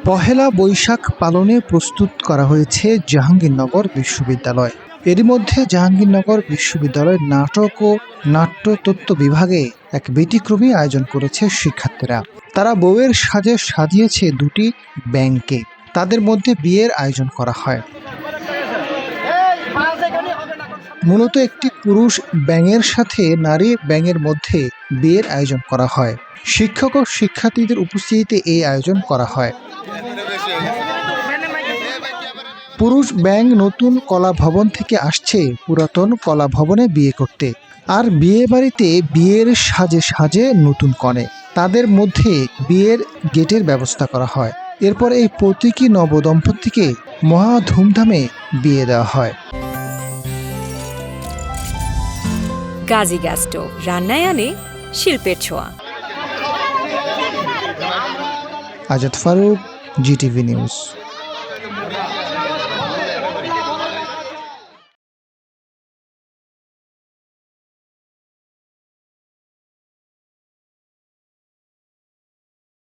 পহেলা বৈশাখ পালনে প্রস্তুত করা হয়েছে জাহাঙ্গীরনগর বিশ্ববিদ্যালয়। এরই মধ্যে জাহাঙ্গীরনগর বিশ্ববিদ্যালয়ের নাটক ও নাট্যতত্ত্ব বিভাগে এক ব্যতিক্রমী আয়োজন করেছে শিক্ষার্থীরা। তারা বউয়ের সাজে সাজিয়েছে দুটি ব্যাঙকে। তাদের মধ্যে বিয়ের আয়োজন করা হয়। মূলত একটি পুরুষ ব্যাঙের সাথে নারী ব্যাঙের মধ্যে বিয়ের আয়োজন করা হয়। শিক্ষক ও শিক্ষার্থীদের উপস্থিতিতে এই আয়োজন করা হয়। পুরুষ ব্যাঙ নতুন কলা ভবন থেকে আসছে পুরাতন কলা ভবনে বিয়ে করতে, আর বিয়ে বাড়িতে বিয়ের সাজে সাজে নতুন কনে। তাদের মধ্যে বিয়ের গেটের ব্যবস্থা করা হয়। এরপর এই প্রতীকী নবদম্পতিকে মহা ধুমধামে বিয়ে দেওয়া হয়। গাজী গ্যাস স্টোভ রান্নায় আনে শিল্পের ছোঁয়া। Azad Faruk, GTV news.